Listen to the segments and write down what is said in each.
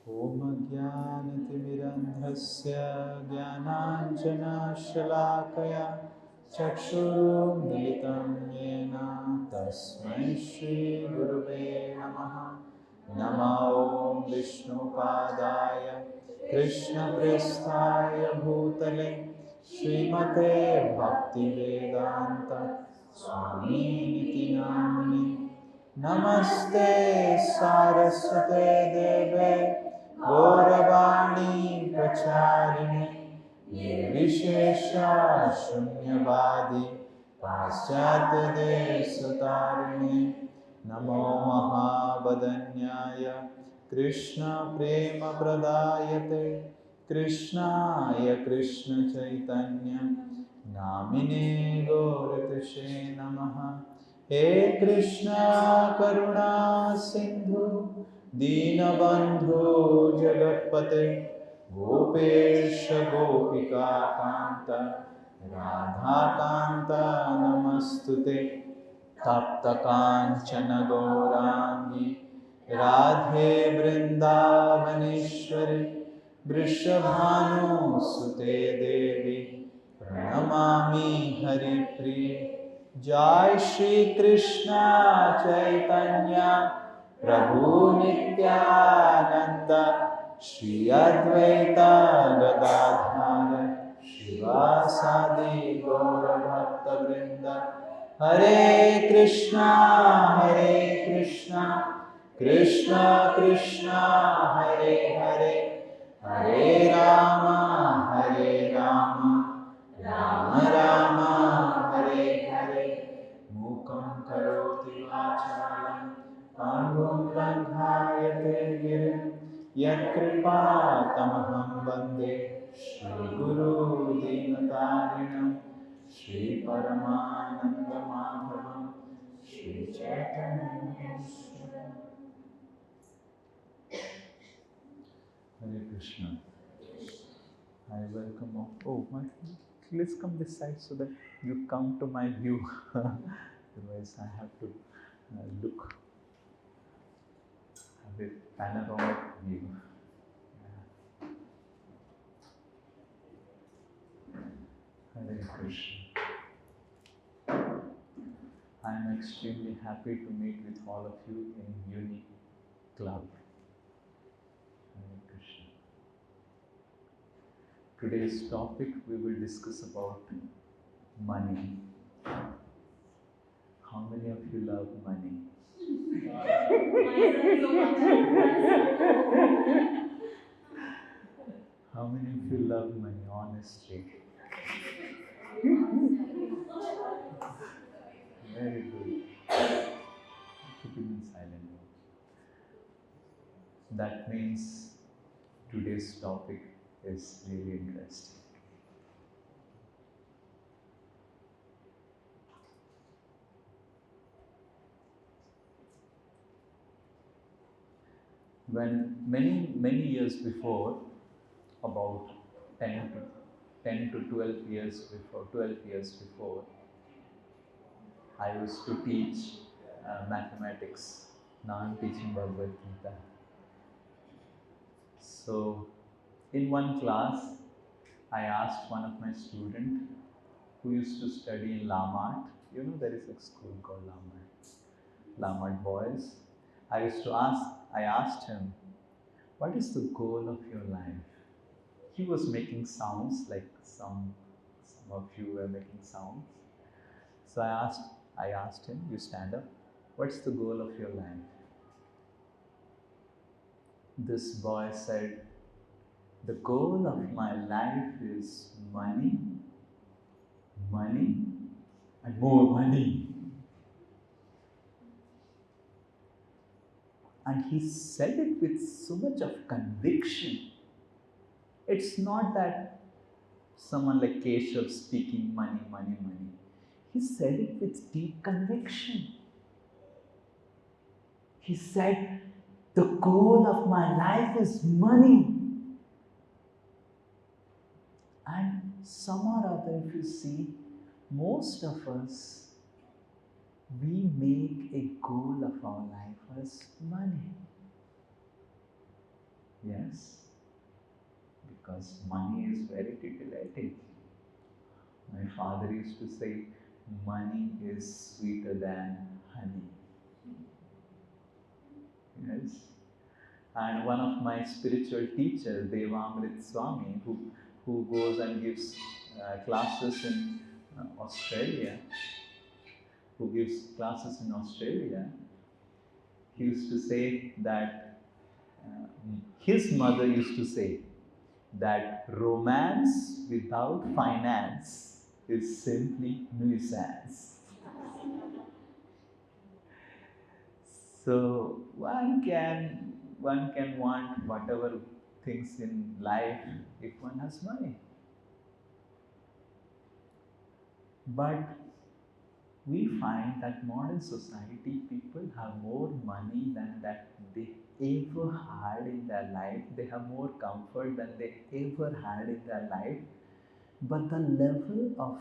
ॐ ज्ञानतिमिरन्धस्य ज्ञानाञ्जनशलाकया चक्षुरुन्मिलितं येन तस्मै श्रीगुरुवे नमः। नमो ॐ विष्णुपादाय कृष्णप्रेष्ठाय भूतले श्रीमते भक्तिवेदान्त स्वामिनिति नामिने। नमस्ते सारस्वते देवे गौरवाणी प्रचारिणे निर्विशेषा शून्यवादी पाश्चात्यदेशतारिणे। नमो महावदन्याय कृष्णप्रेमप्रदायते कृष्णाय कृष्णचैतन्य नामिने गौरतिषे नमः। हे कृष्णा करुणा सिंधु दीनबंधु जगत्पते गोपेश गोपिका कांत राधा कांत नमस्तुते। तप्त कांचन गौरांगी राधे वृंदावनेश्वरी वृषभानुसुते देवी प्रणमामि हरिप्रिये। जय श्री कृष्ण चैतन्य प्रभु नित्यानंद श्री अद्वैत गदाधर शिवासादि गौरभक्तवृंद। हरे कृष्णा कृष्णा कृष्णा हरे हरे हरे राम राम राम हरे हरे। मूकं करोति वाचालं पङ्गुं लङ्घयते गिरिं यत्कृपातमहं वन्दे श्रीगुरुदीनतारिणं श्रीपरमानन्दमाधवं श्रीचैतन्येश्वरम्। Hare Krishna. I welcome all. Oh, my, please come this side so that you come to my view. Otherwise, I have to look, have a panoramic view. Hare Krishna. I am extremely happy to meet with all of you in Uni Club. Hare Krishna. Today's topic we will discuss about money. How many of you love money? How many of you love money, honestly? Very good. Keeping in silent mode. That means today's topic is really interesting. When many years before, about 10 to 12 years before, I used to teach mathematics. Now I'm teaching Bhagavad Gita. So in one class, I asked one of my students who used to study in Lamart. You know, there is a school called Lamart Boys. I asked him, what is the goal of your life? He was making sounds like some of you were making sounds. So I asked him, you stand up, what's the goal of your life? This boy said, the goal of my life is money, and more money. And he said it with so much of conviction. It's not that someone like Keshav speaking money. He said it with deep conviction. He said, the goal of my life is money. And some or other, if you see, most of us, we make a goal of our life as money. Yes, because money is very titillating. My father used to say, money is sweeter than honey. Yes. And one of my spiritual teachers, Devamrit Swami, who goes and gives classes in Australia, who gives classes in Australia, he used to say that his mother used to say that romance without finance is simply nuisance. So one can want whatever things in life if one has money. But we find that modern society people have more money than that they ever had in their life. They have more comfort than they ever had in their life. But the level of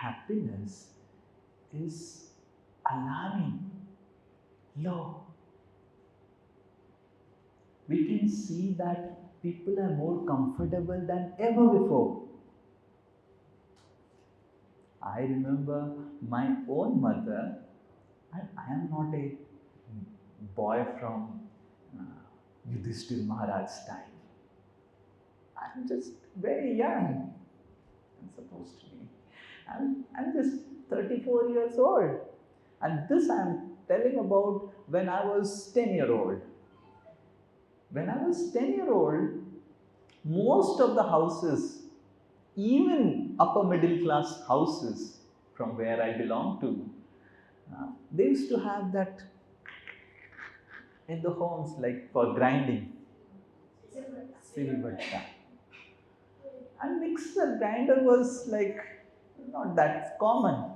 happiness is alarming low. We can see that people are more comfortable than ever before. I remember my own mother. I am not a boy from Yudhishthir Maharaj's time. I'm just very young. I'm supposed to be. I'm just 34 years old. And this I'm telling about when I was 10-year-old. When I was 10-year-old, most of the houses, even upper middle class houses from where I belong to, they used to have that in the homes like for grinding, silverta. And mixer grinder was like not that common.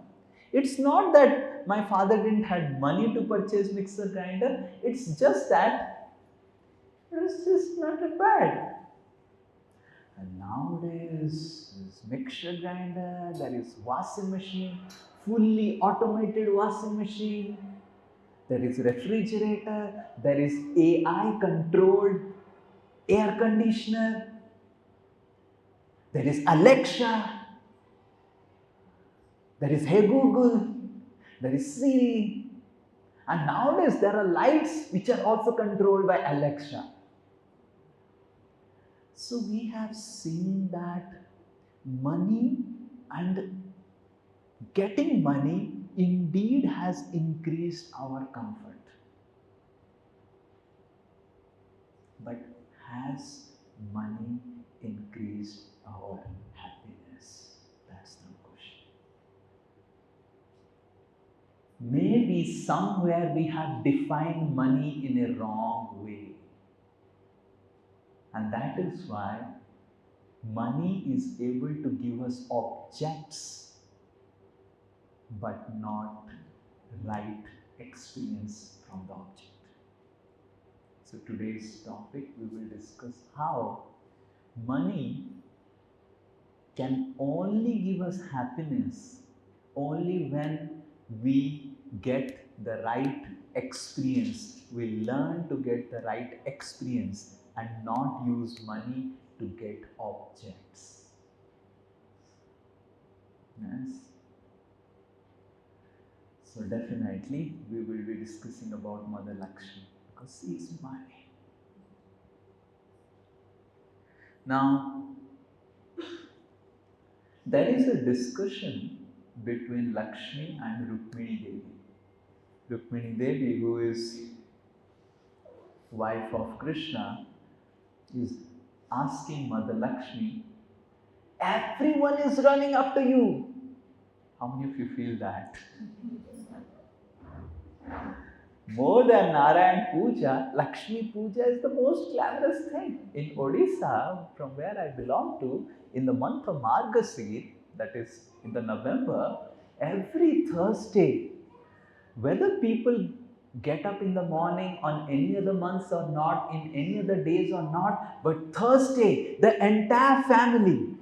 It's not that my father didn't had money to purchase mixer grinder. It's just that it was just not required. And nowadays, there's mixer grinder, there is washing machine, fully automated washing machine, there is refrigerator, there is AI controlled air conditioner, there is Alexa, there is Hey Google, there is Siri, and nowadays there are lights which are also controlled by Alexa. So we have seen that money and getting money indeed has increased our comfort. But has money increased our happiness? That's the question. Maybe somewhere we have defined money in a wrong way. And that is why money is able to give us objects but not right experience from the object. So today's topic we will discuss how money can only give us happiness only when we get the right experience. We learn to get the right experience and not use money to get objects. Yes. So definitely we will be discussing about Mother Lakshmi because she is money. Now, there is a discussion between Lakshmi and Rukmini Devi. Rukmini Devi, who is wife of Krishna, is asking Mother Lakshmi, everyone is running after you. How many of you feel that? More than Narayan Puja, Lakshmi Puja is the most glamorous thing. In Odisha, from where I belong to, in the month of Margasir, that is in the November, every Thursday, whether people get up in the morning on any other months or not, in any other days or not, but Thursday, the entire family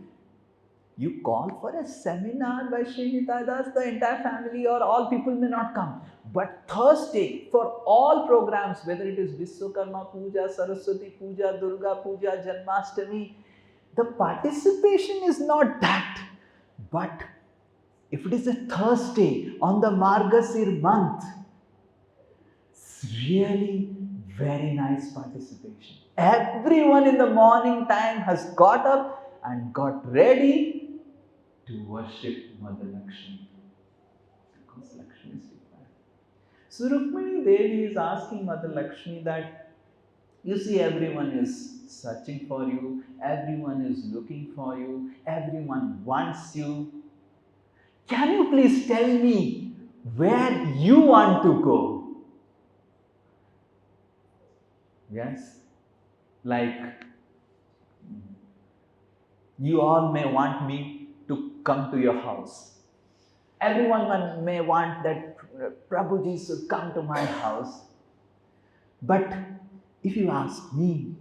You call for a seminar by Sri Nitai Das, the entire family or all people may not come. But Thursday, for all programs, whether it is Vishwakarma Puja, Saraswati Puja, Durga Puja, Janmashtami, the participation is not that. But if it is a Thursday on the Margasir month, it's really very nice participation. Everyone in the morning time has got up and got ready to worship Mother Lakshmi. Because Lakshmi is required. So Rukmini Devi is asking Mother Lakshmi that, you see, everyone is searching for you, everyone is looking for you, everyone wants you. Can you please tell me where you want to go? Yes? Like, you all may want me to come to your house. Everyone may want that Prabhuji should come to my house. But if you ask me,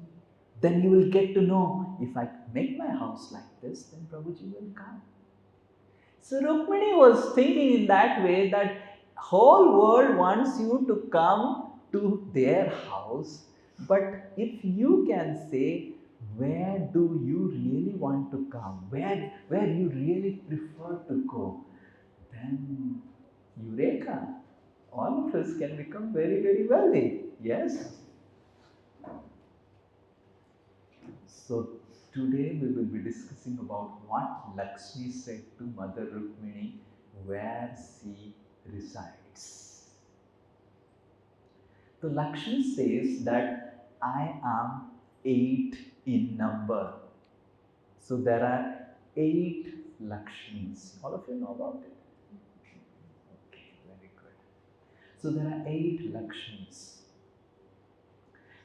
then you will get to know, if I make my house like this, then Prabhuji will come. So Rukmini was thinking in that way, that whole world wants you to come to their house, but if you can say, where do you really want to come, where you really prefer to go, then Eureka! All of us can become very, very wealthy. Yes? So today we will be discussing about what Lakshmi said to Mother Rukmini where she resides. So Lakshmi says that I am 8 in number. So there are 8 Lakshmis. All of you know about it? Okay, very good. So there are 8 Lakshmis.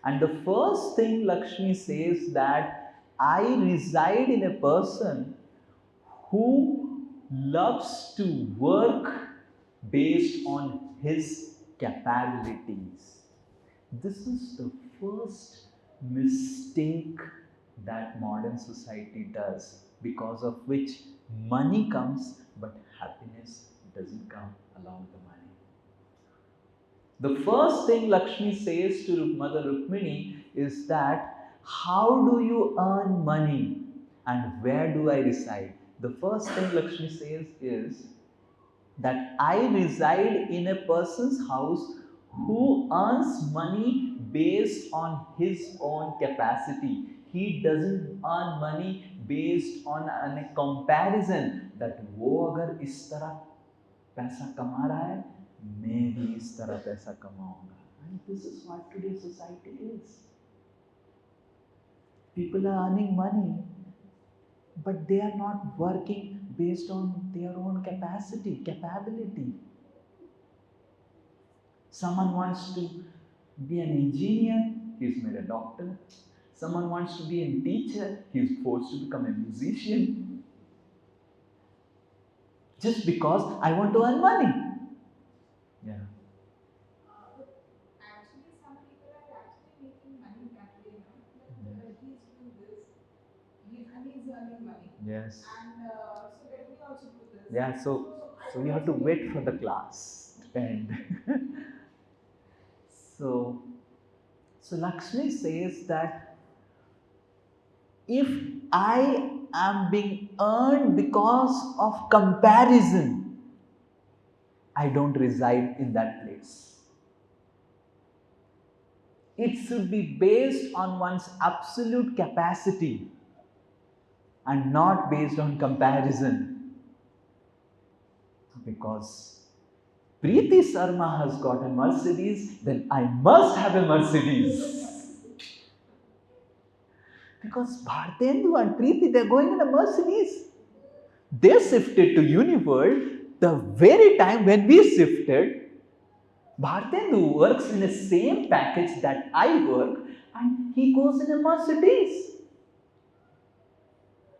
And the first thing Lakshmi says that I reside in a person who loves to work based on his capabilities. This is the first mistake that modern society does, because of which money comes but happiness doesn't come along the money. The first thing Lakshmi says to Mother Rukmini is that, how do you earn money and where do I reside? The first thing Lakshmi says is that I reside in a person's house who earns money based on his own capacity. He doesn't earn money based on a comparison that वो अगर इस तरह पैसा कमा रहा है, मैं भी इस तरह पैसा कमाऊंगा. And this is what today's society is. People are earning money, but they are not working based on their own capability. Someone wants to be an engineer, he's made a doctor. Someone wants to be a teacher, he's forced to become a musician. Just because I want to earn money. Yeah. Actually, some people are actually making money that way, no? That he's doing this, he's earning money. Yes. And so let me also do this. Yeah, so you have to wait for the class to end. so Lakshmi says that if I am being earned because of comparison, I don't reside in that place. It should be based on one's absolute capacity and not based on comparison. Because Preeti Sharma has got a Mercedes, then I must have a Mercedes. Because Bhartendu and Preeti, they're going in a Mercedes. They shifted to Uniworld the very time when we shifted. Bhartendu works in the same package that I work, and he goes in a Mercedes.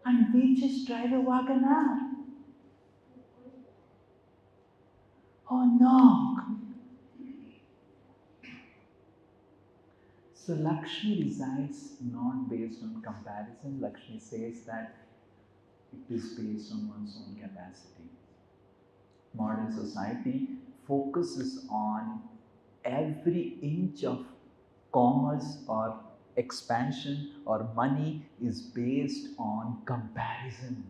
And we just drive a Wagoner. Oh no! So Lakshmi resides not based on comparison. Lakshmi says that It is based on one's own capacity. Modern society focuses on every inch of commerce or expansion or money is based on comparison.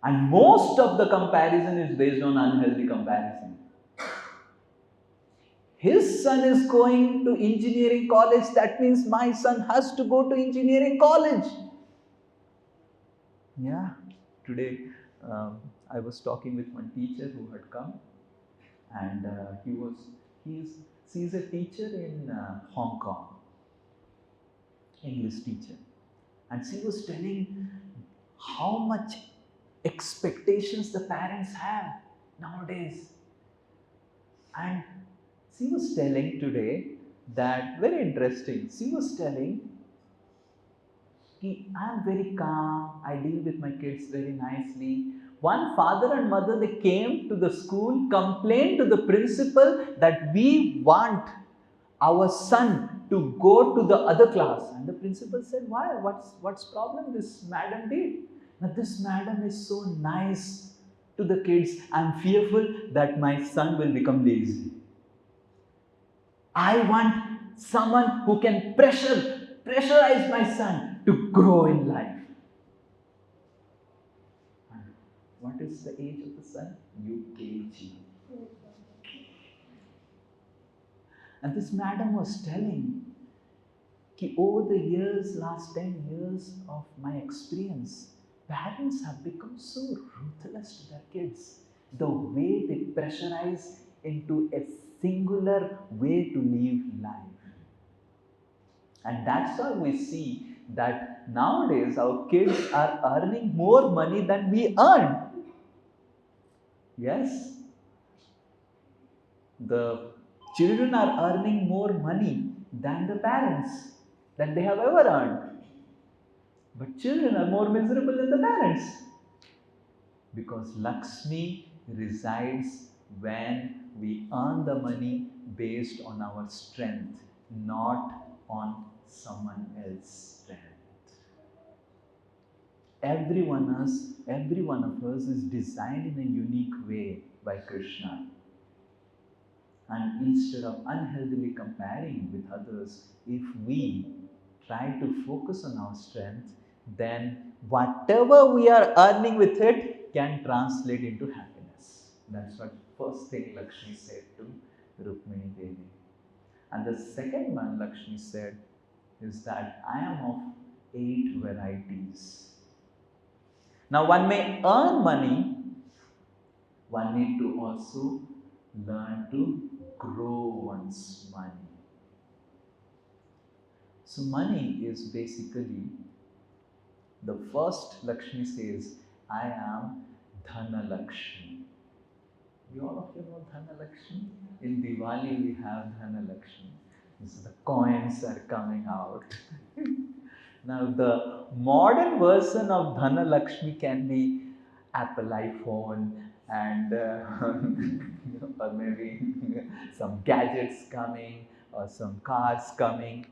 And most of the comparison is based on unhealthy comparison. His son is going to engineering college, that means my son has to go to engineering college. Yeah, today I was talking with one teacher who had come, and she's a teacher in Hong Kong, English teacher, and she was telling how much expectations the parents have nowadays. And she was telling today that, very interesting, she was telling कि I'm very calm, I deal with my kids very nicely. One father and mother, they came to the school, complained to the principal that we want our son to go to the other class. And the principal said, why? What's problem this madam did? Now this madam is so nice to the kids. I'm fearful that my son will become lazy. I want someone who can pressurize my son to grow in life. What is the age of the son? UKG. And this madam was telling that over the years, last 10 years of my experience, parents have become so ruthless to their kids. The way they pressurize into a singular way to live life. And that's why we see that nowadays our kids are earning more money than we earn. Yes, the children are earning more money than the parents that they have ever earned. But children are more miserable than the parents because Lakshmi resides when we earn the money based on our strength, not on someone else's strength. Every one of us is designed in a unique way by Krishna. And instead of unhealthily comparing with others, if we try to focus on our strength, then whatever we are earning with it can translate into happiness. That's what first thing Lakshmi said to Rukmini Devi. And the second one Lakshmi said is that I am of 8 varieties. Now one may earn money, one need to also learn to grow one's money. So money is basically, the first Lakshmi says, I am Dhana Lakshmi. You all of you know Dhana Lakshmi? In Diwali we have Dhana Lakshmi. So the coins are coming out. Now the modern version of Dhana Lakshmi can be Apple iPhone and or maybe some gadgets coming or some cars coming.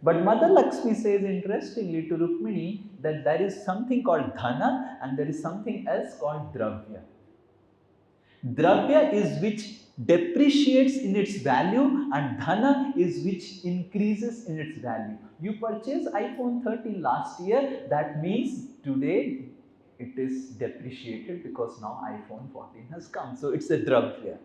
But Mother Lakshmi says interestingly to Rukmini that there is something called Dhana and there is something else called Dravya. Dravya is which depreciates in its value and Dhana is which increases in its value. You purchased iPhone 13 last year, that means today it is depreciated because now iPhone 14 has come. So it's a Dravya.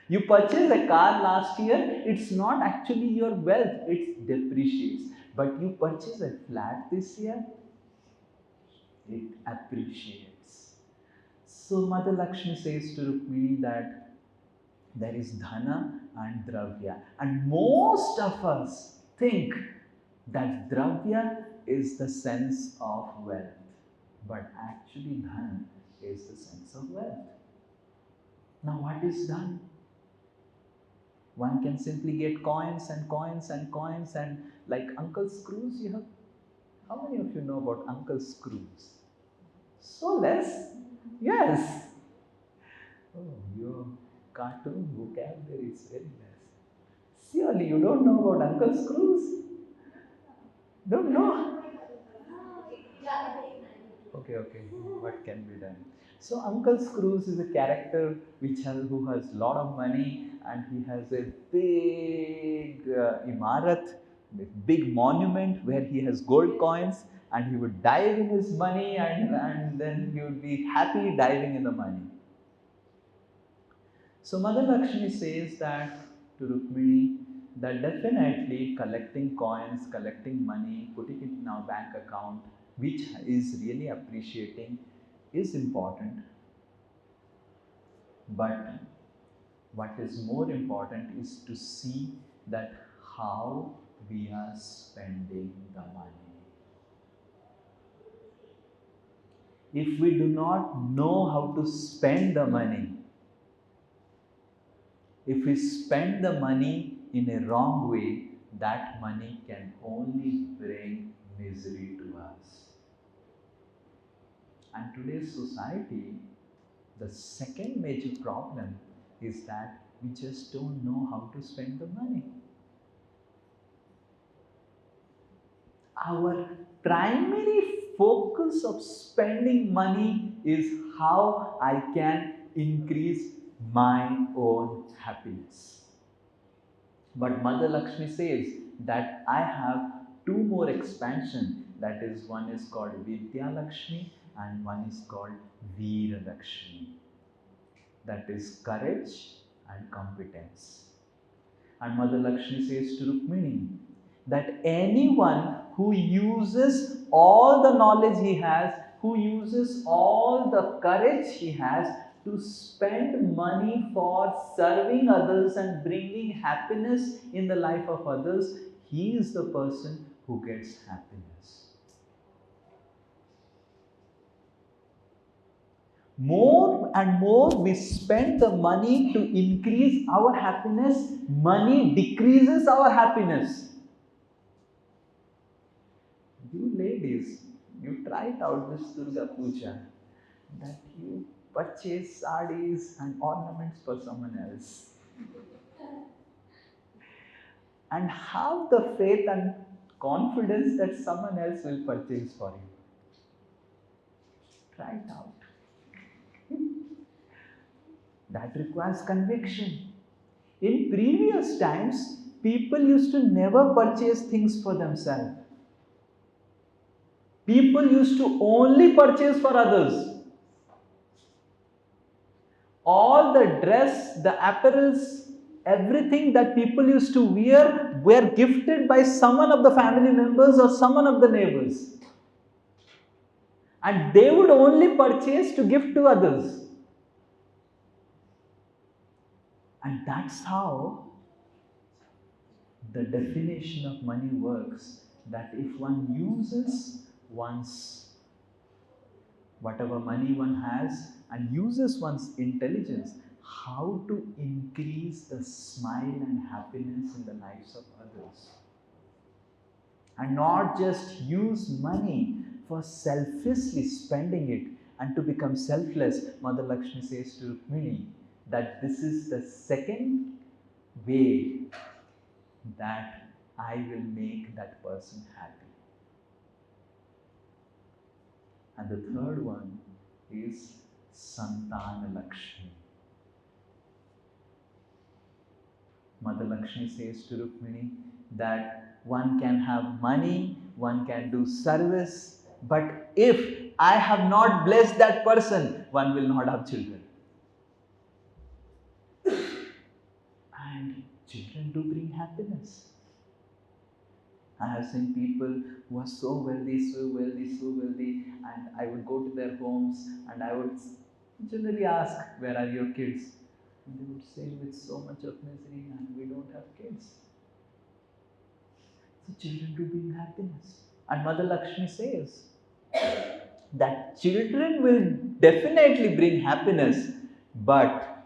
You purchased a car last year, it's not actually your wealth, it depreciates. But you purchase a flat this year, it appreciates. So Mother Lakshmi says to Rukmini that there is Dhana and Dravya. And most of us think that Dravya is the sense of wealth. But actually Dhana is the sense of wealth. Now what is done? One can simply get coins and coins and coins and like Uncle Scrooge, you have. How many of you know about Uncle Scrooge? So less? Yes. Oh, your cartoon vocabulary is very less. Surely you don't know about Uncle Scrooge? Don't know? Okay, okay. What can be done? So Uncle Scrooge is a character who has lot of money, and he has a big imarat, a big monument where he has gold coins, and he would dive in his money, and then he would be happy diving in the money. So Mother Lakshmi says that to Rukmini that definitely collecting coins, collecting money, putting it in our bank account, which is really appreciating, is important. But what is more important is to see that how we are spending the money. If we do not know how to spend the money, if we spend the money in a wrong way, that money can only bring misery to us. And today's society, the second major problem is that we just don't know how to spend the money. Our primary focus of spending money is how I can increase my own happiness. But Mother Lakshmi says that I have two more expansion. That is, one is called Vidya Lakshmi and one is called Veera Lakshmi. That is courage and competence. And Mother Lakshmi says to Rukmini that anyone who uses all the knowledge he has, who uses all the courage he has to spend money for serving others and bringing happiness in the life of others, he is the person who gets happiness. More and more we spend the money to increase our happiness, money decreases our happiness. You ladies, you try it out this Durga Puja, that you purchase sarees and ornaments for someone else and have the faith and confidence that someone else will purchase for you. Try it out. That requires conviction. In previous times, people used to never purchase things for themselves. People used to only purchase for others. All the dress, the apparels, everything that people used to wear were gifted by someone of the family members or someone of the neighbors. And they would only purchase to give to others. And that's how the definition of money works, that if one uses one's whatever money one has and uses one's intelligence, how to increase the smile and happiness in the lives of others. And not just use money for selfishly spending it and to become selfless. Mother Lakshmi says to Rukmini that this is the second way that I will make that person happy. And the third one is Santana Lakshmi. Mother Lakshmi says to Rukmini that one can have money, one can do service, but if I have not blessed that person, one will not have children. And children do bring happiness. I have seen people who are so wealthy, so wealthy, so wealthy, and I would go to their homes and I would generally ask, where are your kids? And they would say, with so much of misery, and we don't have kids. So children do bring happiness. And Mother Lakshmi says that children will definitely bring happiness, but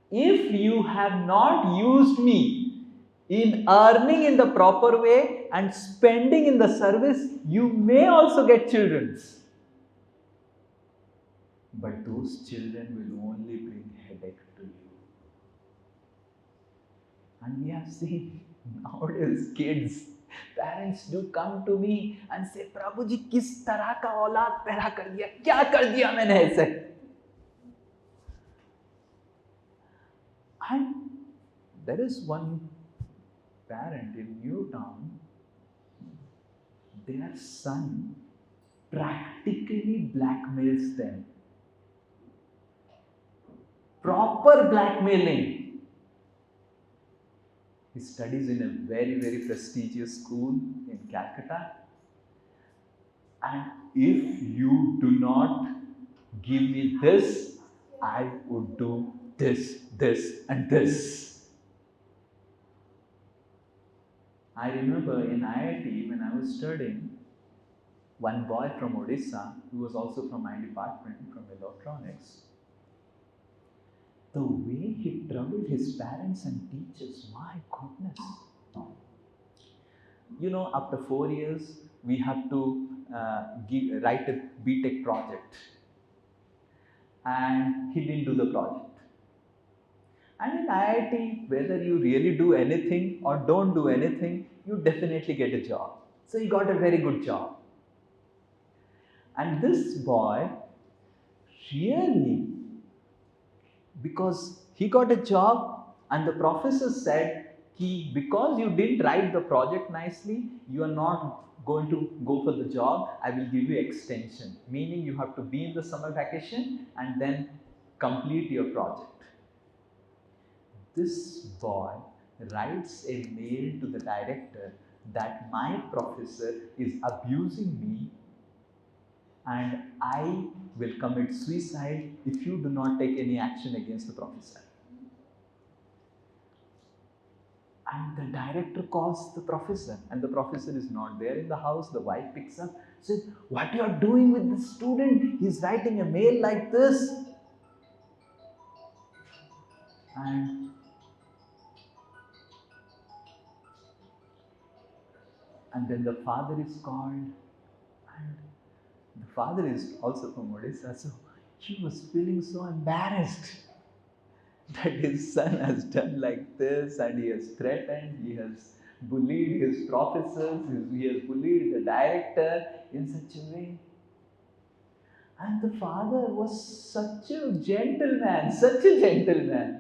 if you have not used me in earning in the proper way and spending in the service, you may also get children. But those children will only bring headache to you. And we have seen nowadays kids, Parents do come to me and say, प्रभु जी किस तरह का औलाद पैदा कर दिया, क्या कर दिया मैंने ऐसे. And there is one parent in Newtown, their son practically blackmails them. Proper blackmailing. He studies in a very, very prestigious school in Calcutta. And if you do not give me this, I would do this, this, and this. I remember in IIT when I was studying, one boy from Odisha, who was also from my department, from electronics, the way he troubled his parents and teachers, my goodness. You know, after 4 years, we have to write a BTech project. And he didn't do the project. And in IIT, whether you really do anything or don't do anything, you definitely get a job. So he got a very good job. And this boy really, because he got a job and the professor said, because you didn't write the project nicely, you are not going to go for the job. I will give you extension, meaning you have to be in the summer vacation and then complete your project. This boy writes a mail to the director that my professor is abusing me and I will commit suicide if you do not take any action against the professor. And the director calls the professor, and the professor is not there in the house. The wife picks up, says, "What you are doing with this student? He's writing a mail like this." And then the father is called, and the father is also from Odisha, so he was feeling so embarrassed that his son has done like this, and he has threatened, he has bullied his professors, he has bullied the director in such a way. And the father was such a gentleman, such a gentleman.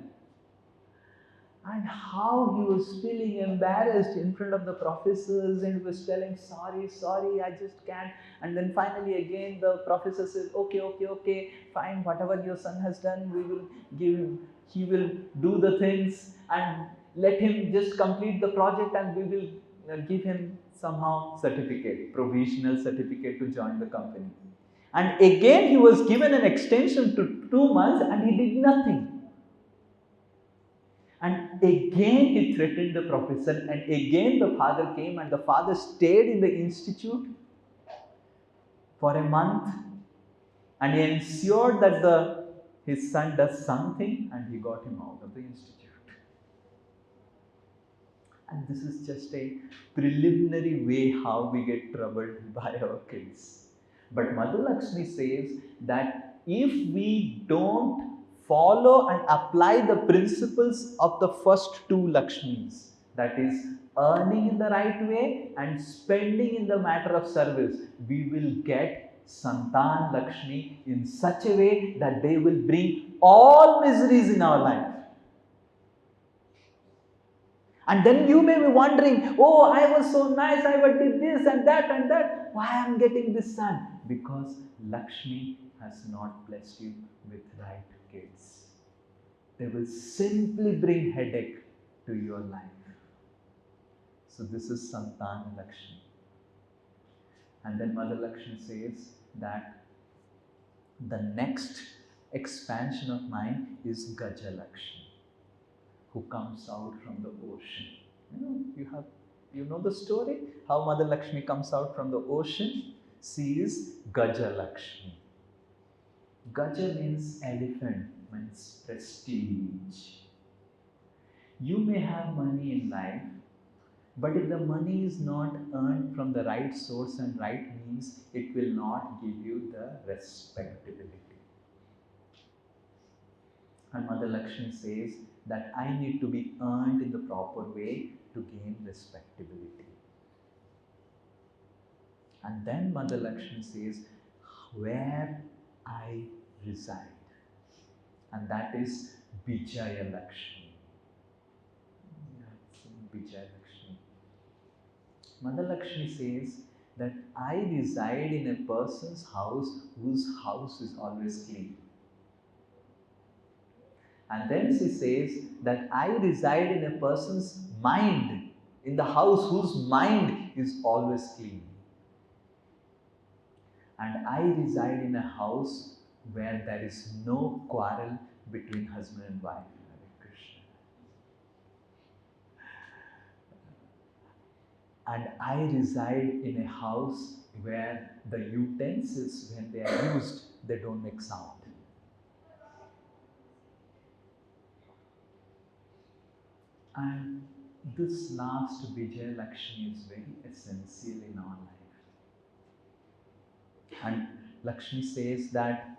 And how he was feeling embarrassed in front of the professors and was telling, sorry, sorry, I just can't. And then finally again the professor says, okay, okay, okay, fine, whatever your son has done, we will give him, he will do the things and let him just complete the project and we will give him somehow certificate, provisional certificate to join the company. And again he was given an extension to 2 months and he did nothing. And again he threatened the professor, and again the father came, and the father stayed in the institute for a month and he ensured that his son does something and he got him out of the institute. And this is just a preliminary way how we get troubled by our kids. But Mother Lakshmi says that if we don't follow and apply the principles of the first two Lakshmis, that is, earning in the right way and spending in the matter of service, we will get Santan Lakshmi in such a way that they will bring all miseries in our life. And then you may be wondering, oh, I was so nice, I did this and that and that. Why I am getting this son? Because Lakshmi has not blessed you with right kids. They will simply bring headache to your life. So this is Santan Lakshmi. And then Mother Lakshmi says that the next expansion of mine is Gaja Lakshmi, who comes out from the ocean. You know the story? How Mother Lakshmi comes out from the ocean? She is Gaja Lakshmi. Gaja means elephant, means prestige. You may have money in life, but if the money is not earned from the right source and right means, it will not give you the respectability. And Mother Lakshmi says that I need to be earned in the proper way to gain respectability. And then Mother Lakshmi says, where I reside. And that is Vijaya Lakshmi. Vijaya Lakshmi. Mother Lakshmi says that I reside in a person's house whose house is always clean. And then she says that I reside in a person's mind, in the house whose mind is always clean. And I reside in a house where there is no quarrel between husband and wife. Hare Krishna. And I reside in a house where the utensils, when they are used, they don't make sound. And this last Vijaya Lakshmi is very essential in our life. And Lakshmi says that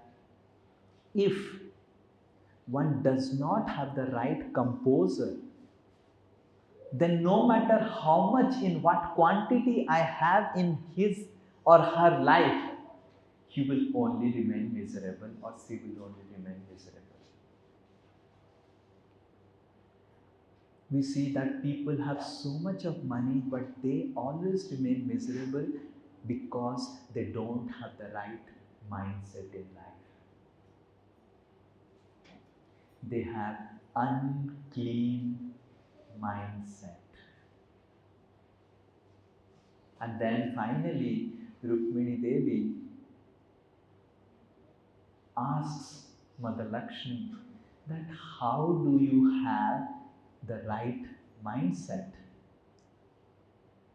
if one does not have the right composer, then no matter how much, in what quantity I have in his or her life, he will only remain miserable, or she will only remain miserable. We see that people have so much of money, but they always remain miserable because they don't have the right mindset in life. They have unclean mindset. And then finally, Rukmini Devi asks Mother Lakshmi that how do you have the right mindset?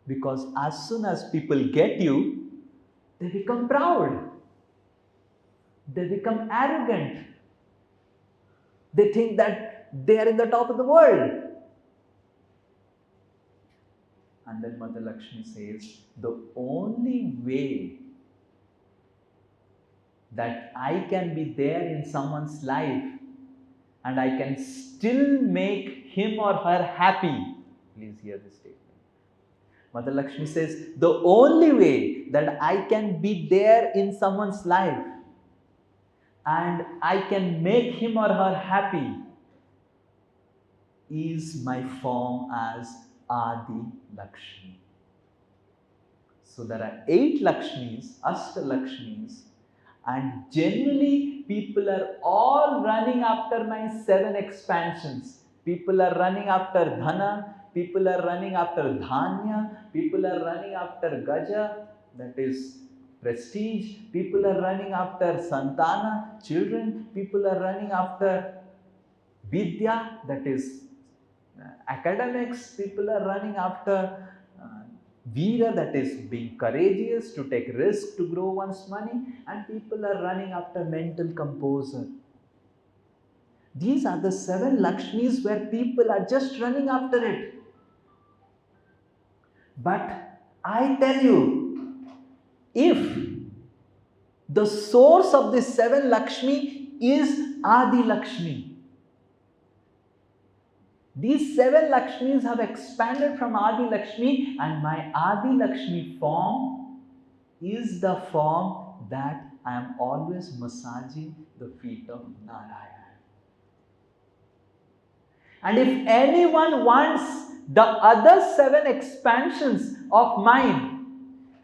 Because as soon as people get you, they become proud. They become arrogant. They think that they are in the top of the world. And then Mother Lakshmi says, the only way that I can be there in someone's life and I can still make him or her happy. Please hear this statement. Mother Lakshmi says, the only way that I can be there in someone's life and I can make him or her happy is my form as Adi Lakshmi. So there are 8 Lakshmis, Ashta Lakshmis, and generally people are all running after my 7 expansions. People are running after Dhana, people are running after Dhanya, people are running after Gaja, that is prestige, people are running after Santana, children, people are running after Vidya, that is academics, people are running after Veera, that is being courageous, to take risk, to grow one's money, and people are running after mental composure. These are the 7 Lakshmis where people are just running after it. But I tell you, if the source of this 7 Lakshmi is Adi Lakshmi, these 7 Lakshmis have expanded from Adi Lakshmi, and my Adi Lakshmi form is the form that I am always massaging the feet of Narayana. And if anyone wants the other 7 expansions of mine,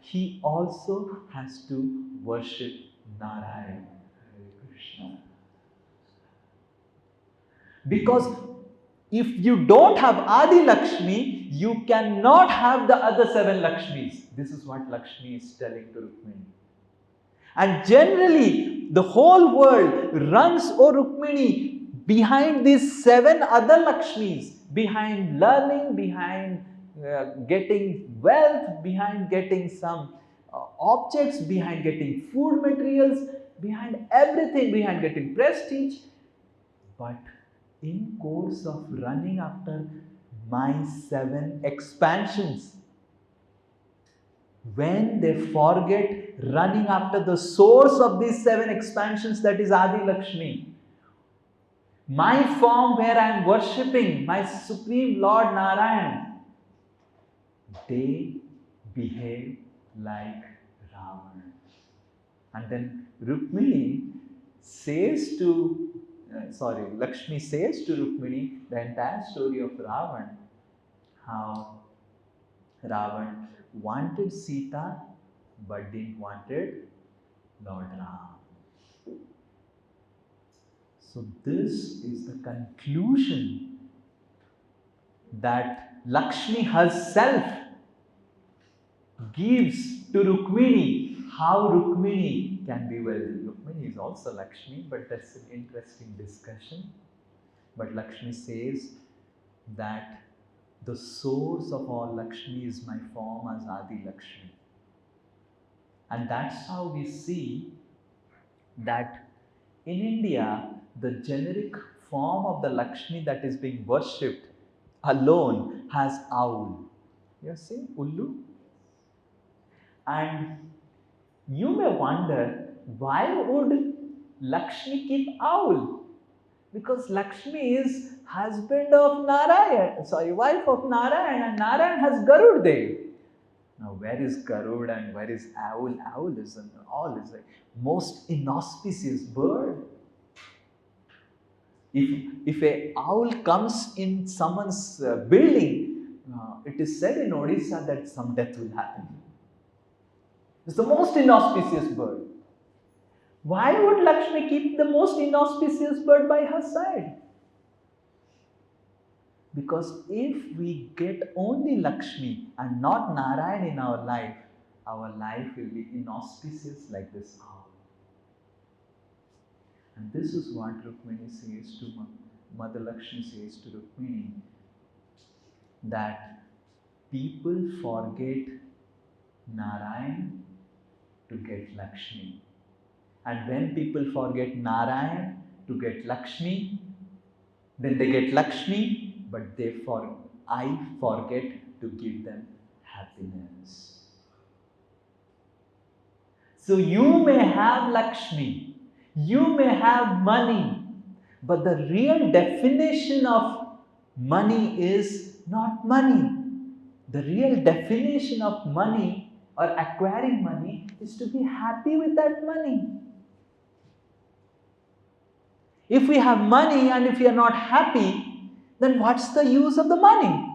he also has to worship Narayana. Because if you don't have Adi Lakshmi, you cannot have the other 7 Lakshmis. This is what Lakshmi is telling to Rukmini. And generally, the whole world runs, O Rukmini, behind these 7 other Lakshmis, behind learning, behind getting wealth, behind getting some objects, behind getting food materials, behind everything, behind getting prestige. But in course of running after my 7 expansions, when they forget running after the source of these 7 expansions, that is Adi Lakshmi, my form where I am worshipping my Supreme Lord Narayan, they behave like Ravana. And then Rukmini says to, Lakshmi says to Rukmini the entire story of Ravan, how Ravan wanted Sita but didn't wanted Lord Ram. So this is the conclusion that Lakshmi herself gives to Rukmini, how Rukmini can be wealthy. Rukmini is also Lakshmi, but that's an interesting discussion. But Lakshmi says that the source of all Lakshmi is my form as Adi Lakshmi. And that's how we see that in India, the generic form of the Lakshmi that is being worshipped alone has owl. You see, Ullu? And you may wonder, why would Lakshmi keep owl? Because Lakshmi is husband of wife of Narayan, and Narayan has Garud Dev. Now, where is Garud and where is owl? Owl is a most inauspicious bird. If a owl comes in someone's building, it is said in Odisha that some death will happen. It's the most inauspicious bird. Why would Lakshmi keep the most inauspicious bird by her side? Because if we get only Lakshmi and not Narayan in our life will be inauspicious like this owl. And this is what Rukmini says to Mother Lakshmi says to Rukmini, that people forget Narayan to get Lakshmi. And when people forget Narayan to get Lakshmi, then they get Lakshmi, but I forget to give them happiness. So you may have Lakshmi, you may have money, but the real definition of money is not money. The real definition of money or acquiring money is to be happy with that money. If we have money and if we are not happy, then what's the use of the money?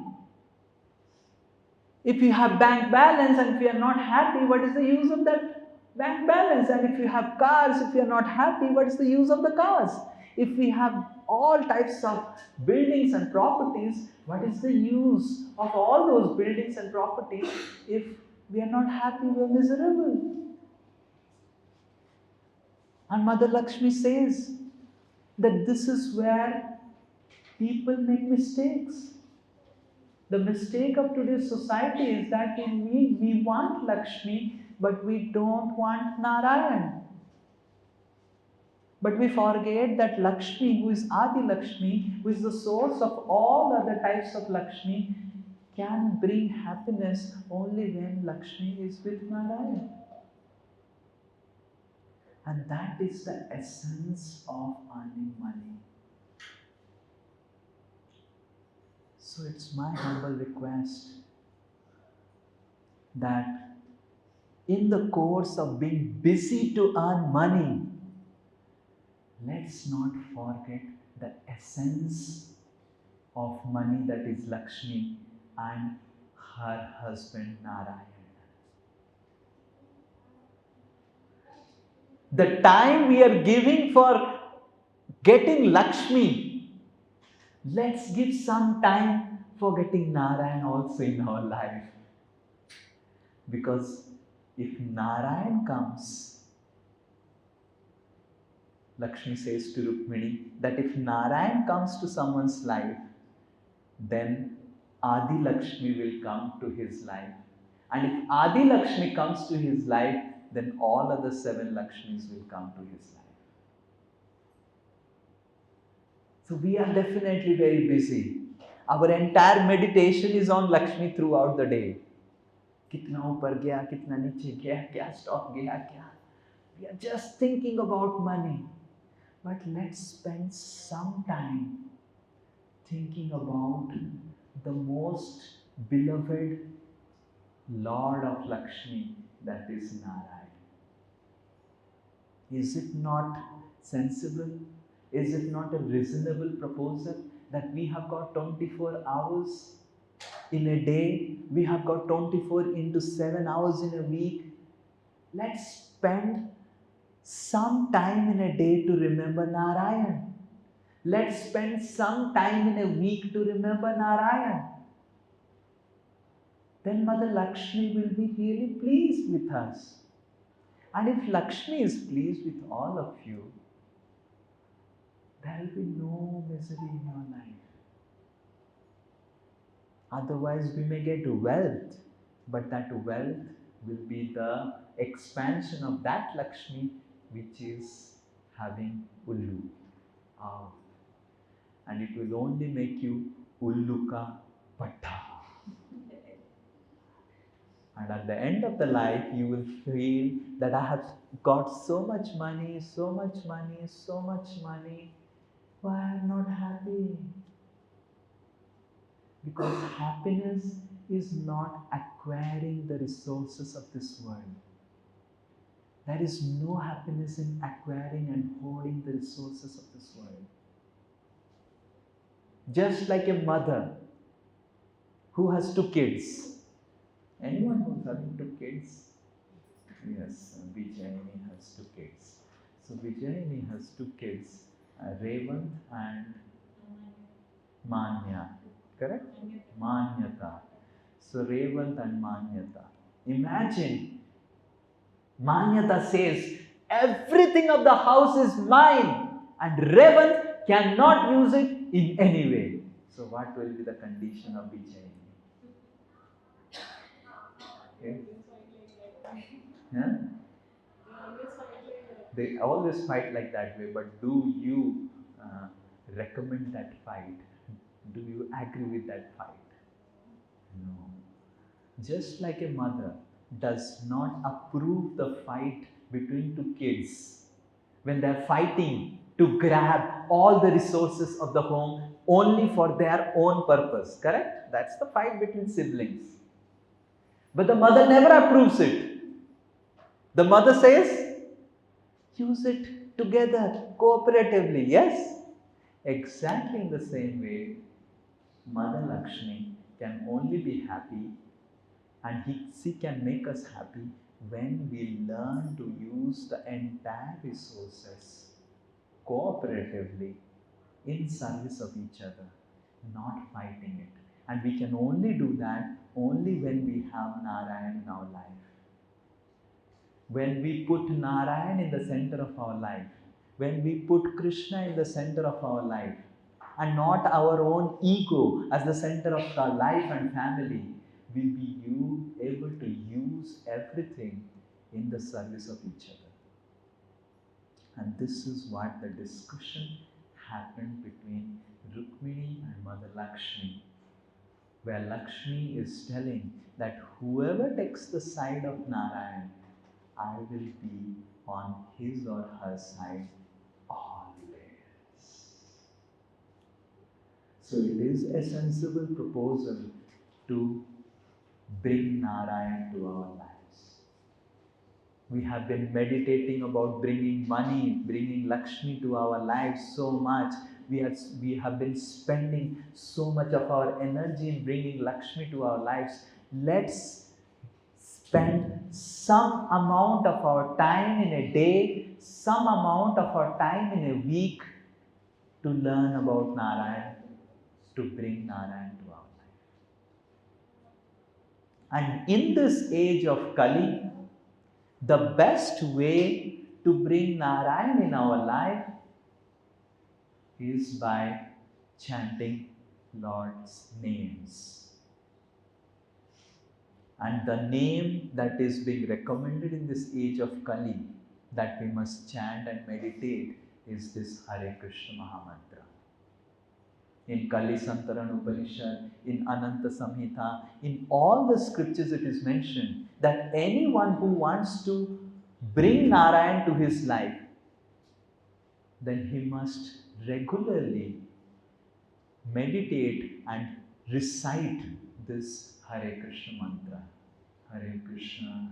If you have bank balance and if you are not happy, what is the use of that bank balance? And if you have cars, if you are not happy, what is the use of the cars? If we have all types of buildings and properties, what is the use of all those buildings and properties if we are not happy, we are miserable? And Mother Lakshmi says that this is where people make mistakes. The mistake of today's society is that we want Lakshmi, but we don't want Narayan. But we forget that Lakshmi, who is Adi Lakshmi, who is the source of all other types of Lakshmi, can bring happiness only when Lakshmi is with Narayan. And that is the essence of earning money. So it's my humble request that in the course of being busy to earn money, let's not forget the essence of money, that is Lakshmi and her husband Narayan. The time we are giving for getting Lakshmi, let's give some time for getting Narayan also in our life. Because if Narayan comes, Lakshmi says to Rukmini that if Narayan comes to someone's life, then Adi Lakshmi will come to his life. And if Adi Lakshmi comes to his life, then all other 7 Lakshmis will come to his life. So we are definitely very busy. Our entire meditation is on Lakshmi throughout the day. कितना ऊपर गया, कितना नीचे गया, क्या stock गया, क्या. We are just thinking about money. But let's spend some time thinking about the most beloved Lord of Lakshmi, that is Narayan. Is it not sensible? Is it not a reasonable proposal that we have got 24 hours in a day? We have got 24 into 7 hours in a week. Let's spend some time in a day to remember Narayan. Let's spend some time in a week to remember Narayan. Then Mother Lakshmi will be really pleased with us. And if Lakshmi is pleased with all of you, there will be no misery in your life. Otherwise, we may get wealth, but that wealth will be the expansion of that Lakshmi which is having Ullu. Ah. And it will only make you Ulluka Patta. And at the end of the life, you will feel that I have got so much money, so much money, so much money. Why I am not happy? Because happiness is not acquiring the resources of this world. There is no happiness in acquiring and holding the resources of this world. Just like a mother who has two kids. Anyone who's having two kids? Yes, Vijayini has two kids. So Vijayini has two kids, Revant and Manya. Correct? Manyata. So Revant and Manyata. Imagine, Manyata says, everything of the house is mine, and Revant cannot use it in any way. So what will be the condition of Vijayini? Okay. Yeah? They always fight like that way, but do you recommend that fight? Do you agree with that fight? No. Just like a mother does not approve the fight between two kids when they're fighting to grab all the resources of the home only for their own purpose, correct? That's the fight between siblings. But the mother never approves it. The mother says, use it together, cooperatively, yes? Exactly in the same way, Mother Lakshmi can only be happy and she can make us happy when we learn to use the entire resources cooperatively in service of each other, not fighting it. And we can only do that only when we have Narayan in our life. When we put Narayan in the center of our life, when we put Krishna in the center of our life, and not our own ego as the center of our life and family, will be you able to use everything in the service of each other. And this is what the discussion happened between Rukmini and Mother Lakshmi, where Lakshmi is telling that whoever takes the side of Narayan, I will be on his or her side always. So it is a sensible proposal to bring Narayan to our lives. We have been meditating about bringing money, bringing Lakshmi to our lives so much. We have been spending so much of our energy in bringing Lakshmi to our lives. Let's spend some amount of our time in a day, some amount of our time in a week to learn about Narayan, to bring Narayan to our life. And in this age of Kali, the best way to bring Narayan in our life is by chanting Lord's names. And the name that is being recommended in this age of Kali that we must chant and meditate is this Hare Krishna Mahamantra. In Kali Santaran Upanishad, in Ananta Samhita, in all the scriptures it is mentioned that anyone who wants to bring Narayan to his life, then he must regularly meditate and recite this Hare Krishna mantra. Hare Krishna,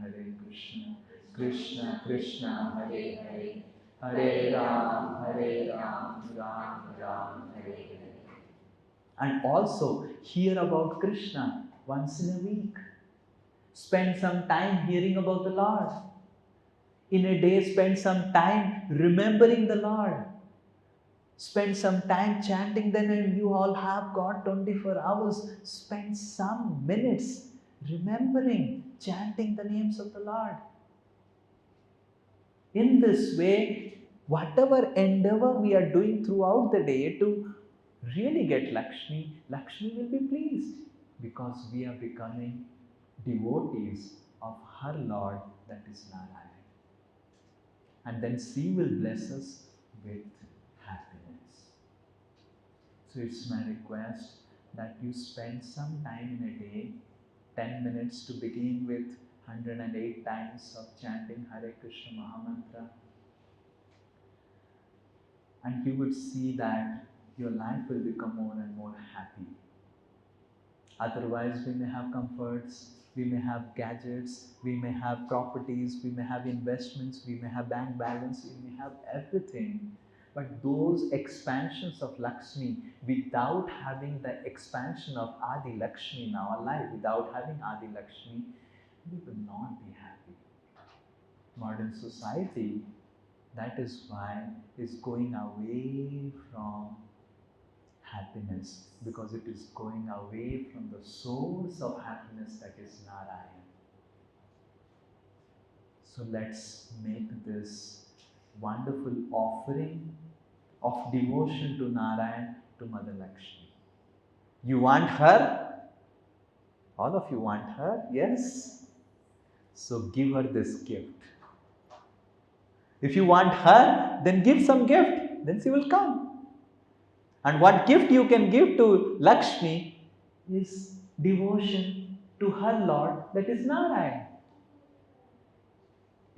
Krishna Krishna Hare Hare, Hare Ram, Ram Ram, Hare Hare. And also hear about Krishna once in a week. Spend some time hearing about the Lord. In a day, spend some time remembering the Lord. Spend some time chanting the name. You all have got 24 hours. Spend some minutes remembering, chanting the names of the Lord. In this way, whatever endeavor we are doing throughout the day to really get Lakshmi, Lakshmi will be pleased because we are becoming devotees of her Lord, that is Narayan. And then she will bless us with happiness. So it's my request that you spend some time in a day, 10 minutes to begin with 108 times of chanting Hare Krishna Mahamantra, and you would see that your life will become more and more happy. Otherwise, we may have comforts, we may have gadgets, we may have properties, we may have investments, we may have bank balance, we may have everything. But those expansions of Lakshmi, without having the expansion of Adi Lakshmi in our life, without having Adi Lakshmi, we will not be happy. Modern society, that is why, is going away from happiness, because it is going away from the source of happiness, that is Narayan. So let's make this wonderful offering of devotion to Narayan, to Mother Lakshmi. You want her? All of you want her? Yes? So give her this gift. If you want her, then give some gift, then she will come. And what gift you can give to Lakshmi is devotion to her Lord, that is Narayan.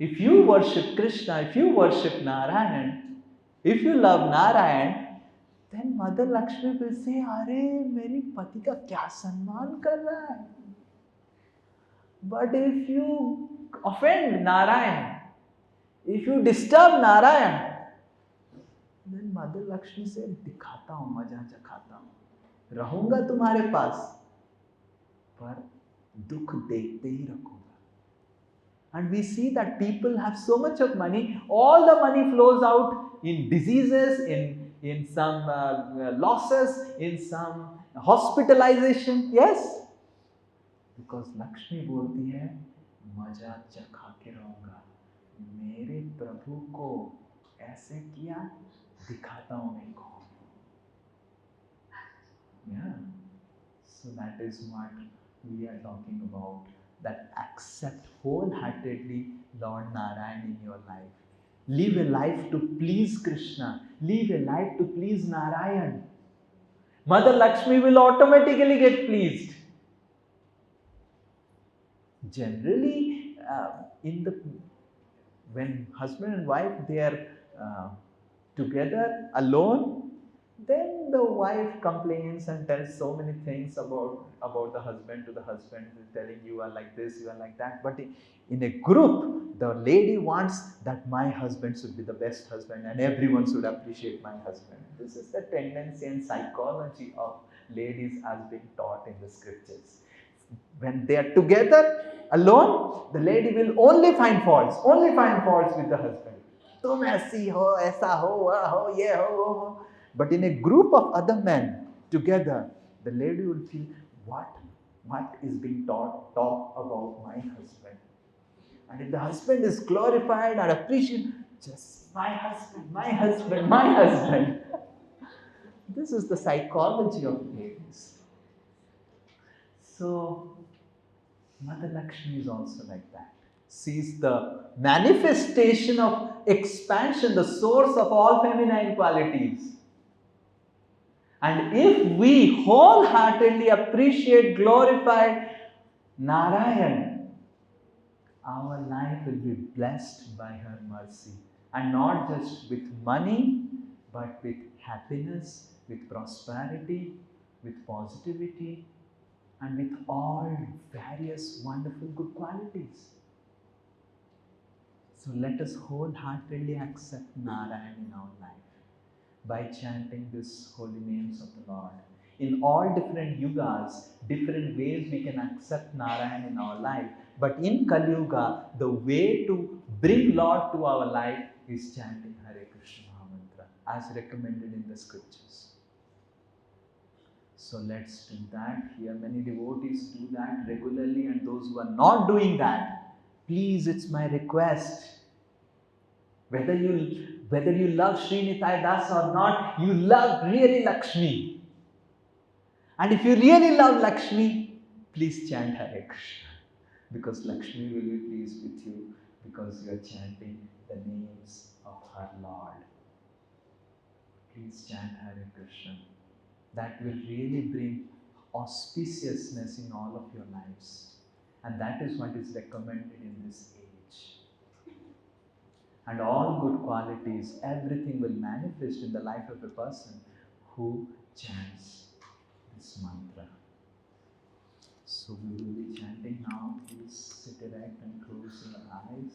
If you worship Krishna, if you worship Narayan, if you love Narayan, then Mother Lakshmi will say, अरे मेरी पति का क्या सम्मान कर रहा है. But if you offend Narayan, if you disturb Narayan, then Mother Lakshmi से दिखाता हूँ, मजा चखाता हूँ, रहूंगा तुम्हारे पास, पर दुख देखते ही रखूंगा. And we see that people have so much of money, all the money flows out in diseases, in some losses, in some hospitalization. Yes? Because Lakshmi बोलती है, मजा चखा के रहूंगा, मेरे प्रभु को ऐसे किया, दिखाता हूँ मैं कौन. Yeah. So that is what we are talking about. That accept wholeheartedly Lord Narayan in your life. Live a life to please Krishna. Live a life to please Narayan. Mother Lakshmi will automatically get pleased. Generally, when husband and wife, they are together alone, then the wife complains and tells so many things about the husband, to the husband, telling you are like this, you are like that. But in a group, the lady wants that my husband should be the best husband and everyone should appreciate my husband. This is the tendency and psychology of ladies as being taught in the scriptures. When they are together alone, the lady will only find faults with the husband. तुम ऐसी हो, ऐसा हो, वह हो, ये हो, वो हो. But in a group of other men together, the lady will feel, what is being talk about my husband. And if the husband is glorified and appreciated, just my husband, my husband, my husband. This is the psychology of ladies. So, Mother Lakshmi is also like that. She is the manifestation of expansion, the source of all feminine qualities. And if we wholeheartedly appreciate, glorify Narayan, our life will be blessed by her mercy. And not just with money, but with happiness, with prosperity, with positivity, and with all various wonderful good qualities. So let us wholeheartedly accept Narayan in our life by chanting these holy names of the Lord. In all different yugas, different ways we can accept Narayan in our life. But in Kali Yuga, the way to bring Lord to our life is chanting Hare Krishna Mahamantra as recommended in the scriptures. So let's do that. Here many devotees do that regularly, and those who are not doing that, please, it's my request. Whether you love Sri Nitai Das or not, you love really Lakshmi. And if you really love Lakshmi, please chant Hare Krishna. Because Lakshmi will be pleased with you because you are chanting the names of her Lord. Please chant Hare Krishna. That will really bring auspiciousness in all of your lives. And that is what is recommended in this age. And all good qualities, everything will manifest in the life of a person who chants this mantra. So we will be chanting now. Please sit erect and close your eyes.